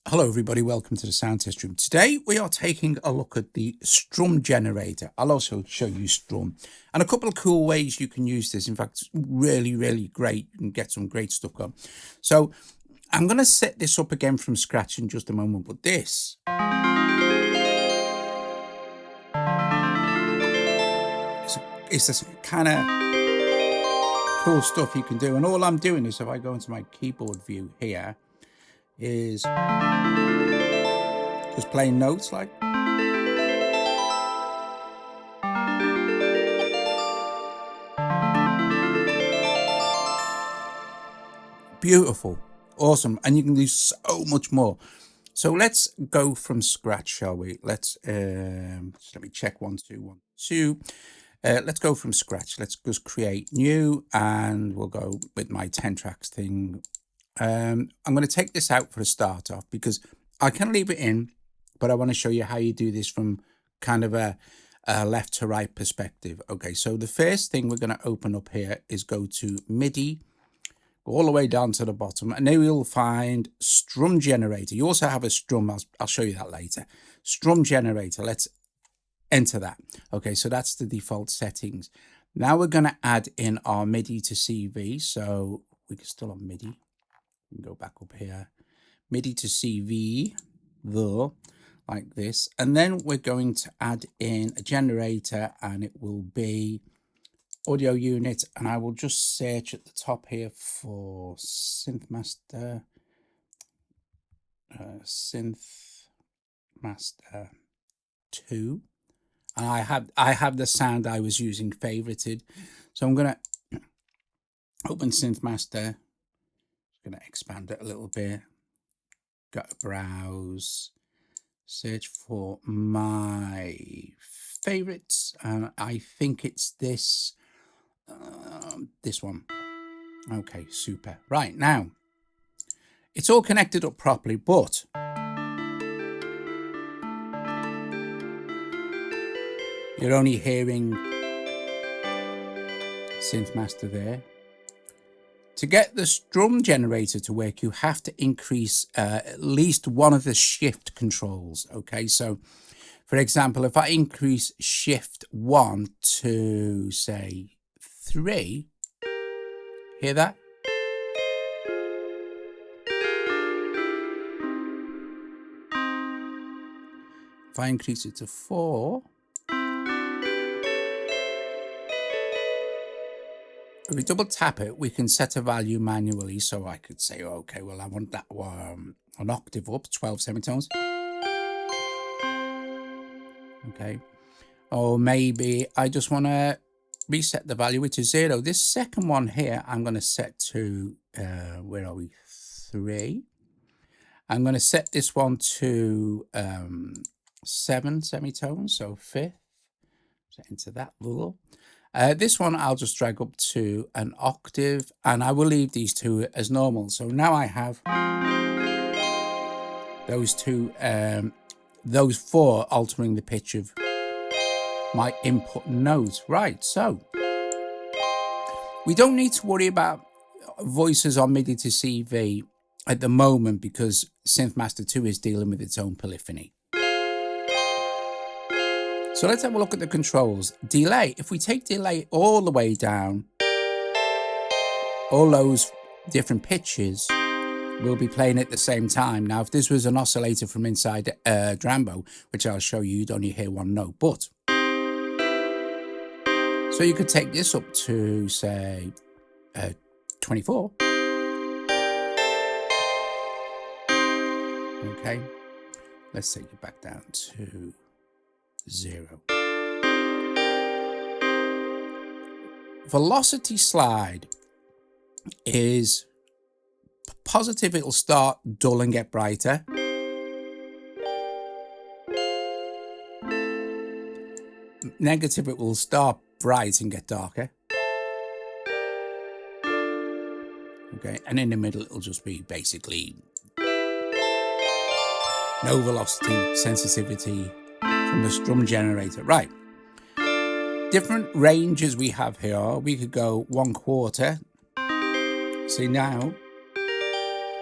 Hello everybody, welcome to the sound test room. Today we are taking a look at the Strum generator. I'll also show you Strum and a couple of cool ways you can use this. In fact, it's really great. You can get some great stuff going. So I'm going to set this up again from scratch in just a moment, but this is this kind of cool stuff you can do. And all I'm doing is, if I go into my keyboard view here, is just playing notes like. Beautiful, awesome, and you can do so much more. So let's go from scratch, shall we? Let's let me check 1 2 1 2. Let's go from scratch. Let's just create new, and we'll go with my 10 tracks thing. I'm going to take this out for a start off because I can leave it in, but I want to show you how you do this from kind of a left to right perspective. Okay, so the first thing we're going to open up here is go to MIDI, go all the way down to the bottom, and then you'll find Strum generator. You also have a Strum. I'll show you that later. Strum generator. Let's enter that. Okay, so that's the default settings. Now we're going to add in our MIDI to CV. So we can still on MIDI. We can go back up here. MIDI to CV, like this. And then we're going to add in a generator, and it will be audio unit. And I will just search at the top here for SynthMaster. SynthMaster 2. And I have the sound I was using favorited. So I'm going to open SynthMaster. I'm going to expand it a little bit. Go to browse. Search for my favorites. And I think it's this one. Okay, super. Right, now it's all connected up properly, but you're only hearing SynthMaster there. To get the Strum generator to work, you have to increase at least one of the shift controls. Okay, so for example, if I increase shift 1 to say 3, hear that? If I increase it to 4, if we double tap it, we can set a value manually. So I could say, okay, well, I want that one an octave up, 12 semitones. Okay. Or maybe I just want to reset the value, which is 0. This second one here, I'm going to set to, where are we? 3. I'm going to set this one to 7 semitones, so 5th. Set into that little. This one I'll just drag up to an octave, and I will leave these two as normal. So now I have those two, those 4 altering the pitch of my input note. Right, so we don't need to worry about voices on MIDI to CV at the moment because SynthMaster 2 is dealing with its own polyphony. So let's have a look at the controls. Delay. If we take delay all the way down, all those different pitches will be playing at the same time. Now, if this was an oscillator from inside Drambo, which I'll show you, you'd only hear one note. But so you could take this up to, say, 24. Okay. Let's take it back down to 0. Velocity slide is positive. It'll start dull and get brighter. Negative, it will start bright and get darker. Okay, and in the middle, it'll just be basically no velocity, sensitivity from the Strum generator. Right. Different ranges we have here. We could go 1/4. See, now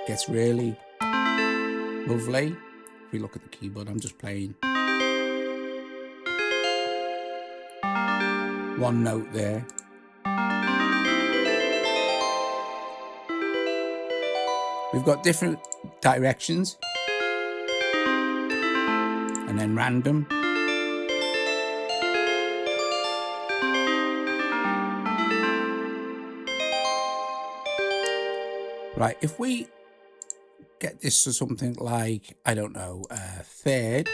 gets really Lovely. If we look at the keyboard, I'm just playing one note there. We've got different directions and then random. Right, if we get this to something like, I don't know, third.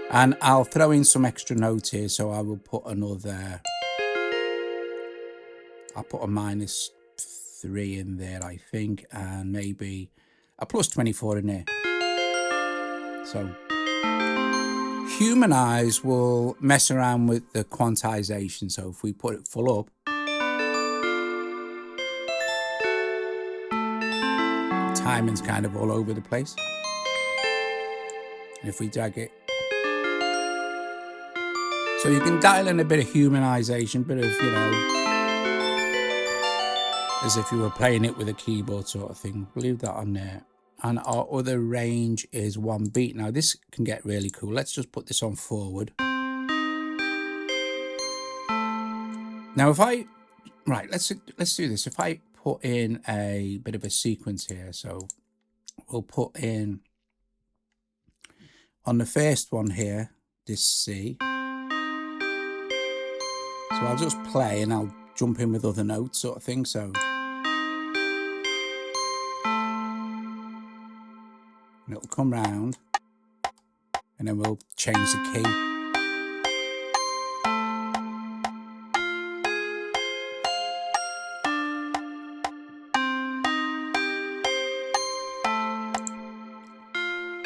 And I'll throw in some extra notes here, so I will put another, I'll put a -3 in there, I think, and maybe a +24 in there. So human eyes will mess around with the quantization. So if we put it full up, timing's kind of all over the place. And if we drag it, so you can dial in a bit of humanization, bit of, you know, as if you were playing it with a keyboard sort of thing. We'll leave that on there. And our other range is 1 beat. Now this can get really cool. Let's just put this on forward. Now if I, right, let's do this. If I put in a bit of a sequence here, so we'll put in on the first one here, this C. So I'll just play and I'll jump in with other notes sort of thing. So and it'll come round and then we'll change the key.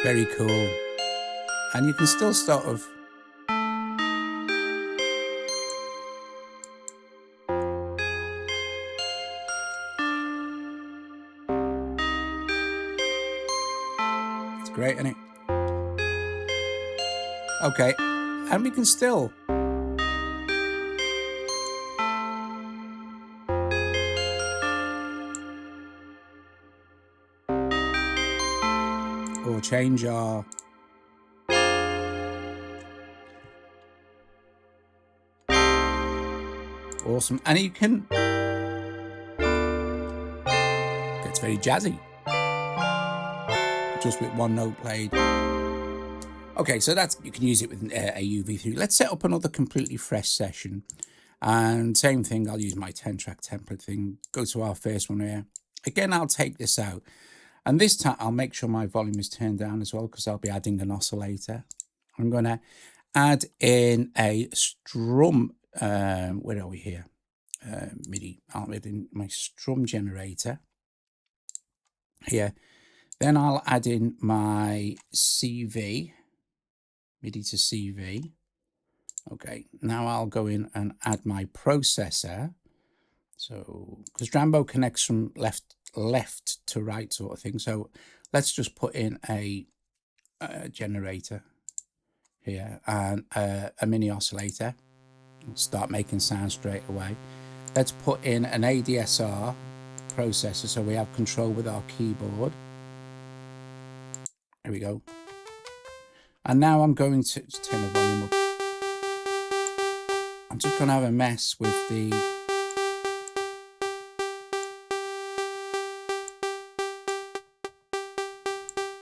Very cool. And you can still sort of great, isn't it? Okay, and we can still or change our awesome, and you can, it's very jazzy. Just with one note played. Okay, so that's, you can use it with a UV3. Let's set up another completely fresh session. And same thing, I'll use my 10-track template thing. Go to our first one here. Again, I'll take this out. And this time, I'll make sure my volume is turned down as well, because I'll be adding an oscillator. I'm going to add in a Strum, where are we here? MIDI. I'll add in my Strum generator here. Then I'll add in my CV, MIDI to CV. Okay, now I'll go in and add my processor. So, because Drambo connects from left to right sort of thing. So let's just put in a generator here and a mini oscillator. We'll start making sound straight away. Let's put in an ADSR processor so we have control with our keyboard. There we go. And now I'm going to turn the volume up. I'm just going to have a mess with the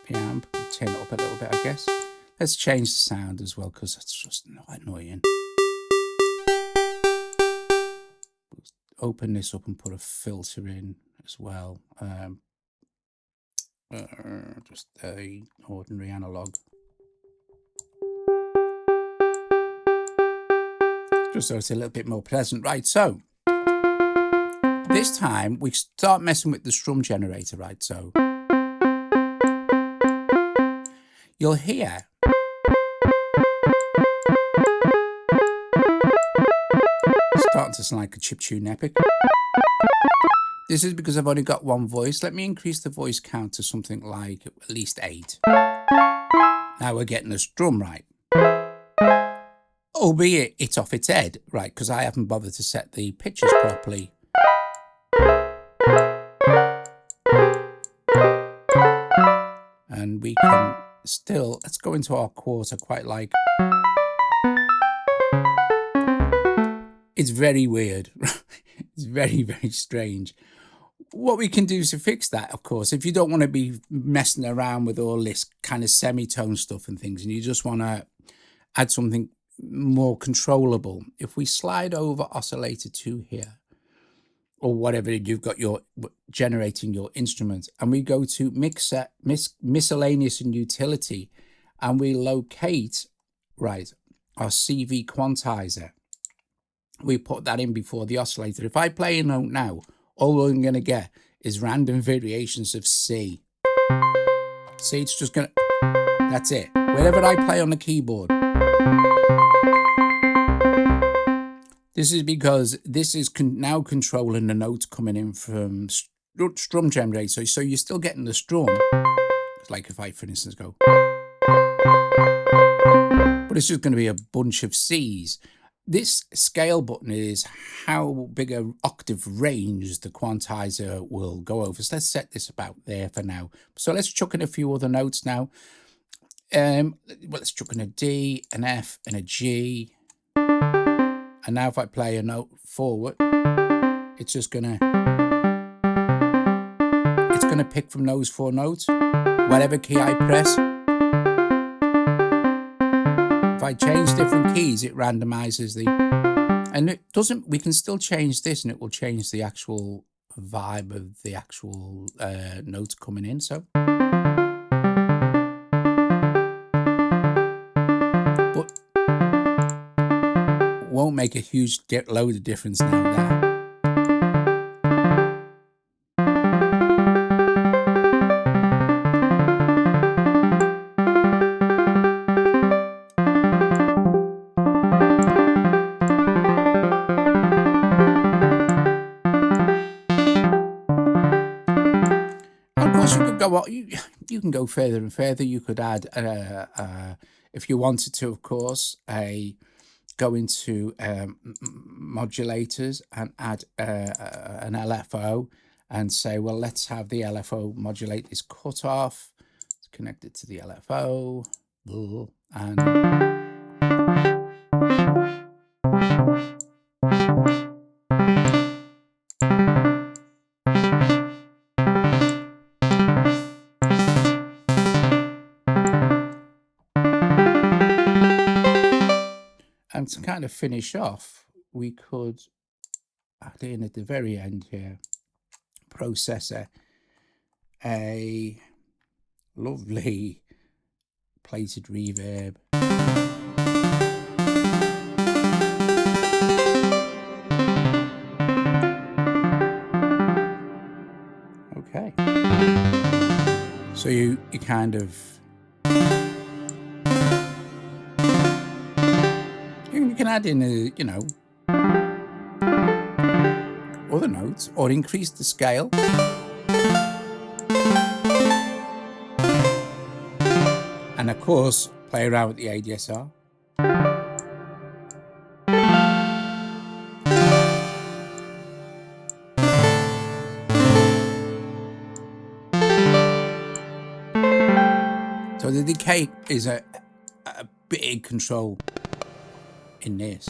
preamp. Turn it up a little bit, I guess. Let's change the sound as well, because that's just not annoying. Open this up and put a filter in as well. Just a ordinary analog. Just so it's a little bit more pleasant. Right, so this time we start messing with the Strum generator, right? So you'll hear starting to sound like a chiptune epic. This is because I've only got one voice. Let me increase the voice count to something like at least 8. Now we're getting the Strum right. Albeit it's off its head, right, because I haven't bothered to set the pitches properly. And we can still, let's go into our chords. I quite like. It's very weird. It's very, very strange. What we can do to fix that, of course, if you don't want to be messing around with all this kind of semitone stuff and things, and you just want to add something more controllable, if we slide over oscillator 2 here, or whatever you've got your generating your instrument, and we go to mixer, miscellaneous and utility, and we locate, right, our CV quantizer. We put that in before the oscillator. If I play a note now, all I'm going to get is random variations of C. See, it's just going to, that's it. Wherever I play on the keyboard. This is because this is now controlling the notes coming in from strum generator. So you're still getting the strum. It's like if I, for instance, go. But it's just going to be a bunch of C's. This scale button is how big an octave range the quantizer will go over. So let's set this about there for now. So let's chuck in a few other notes now. Well, let's chuck in a D, an F, and a G. And now if I play a note forward, it's just gonna pick from those 4 notes, whatever key I press. If I change different keys, it randomizes the, and it doesn't, we can still change this and it will change the actual vibe of the actual notes coming in. So, but won't make a huge load of difference now. That. Of course, you could go. You can go further and further. You could add, if you wanted to, of course, go into modulators and add an LFO and say, well, let's have the LFO modulate this cutoff. Let's connect it to the LFO and to kind of finish off, we could add in at the very end here, processor, a lovely plated reverb. Okay. So you kind of, you can add in a, you know, other notes or increase the scale. And of course, play around with the ADSR. So the decay is a big control in this.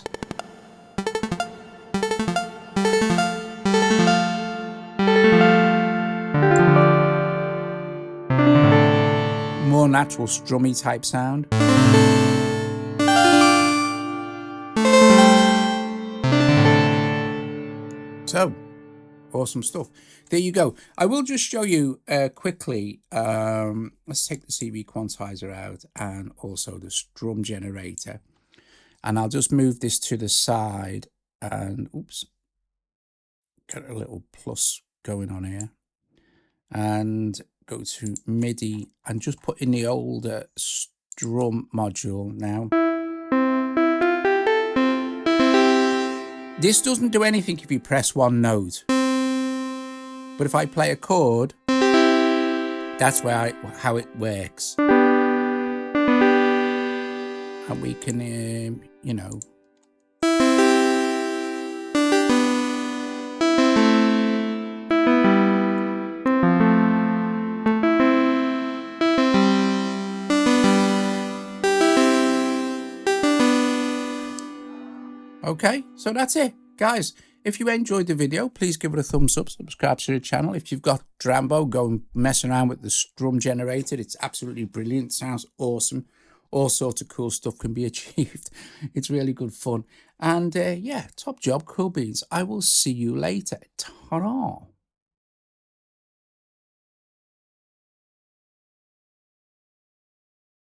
More natural strummy type sound. So, awesome stuff. There you go. I will just show you quickly. Let's take the CV quantizer out and also the strum generator. And I'll just move this to the side and, oops, get a little plus going on here. And go to MIDI and just put in the older Strum module now. This doesn't do anything if you press one note. But if I play a chord, that's where how it works. And we can, you know, Okay, so that's it, guys. If you enjoyed the video, please give it a thumbs up, subscribe to the channel. If you've got Drambo, go and mess around with the Strum generator. It's absolutely brilliant, sounds awesome. All sorts of cool stuff can be achieved. It's really good fun. And yeah, top job, cool beans. I will see you later. Ta-ra.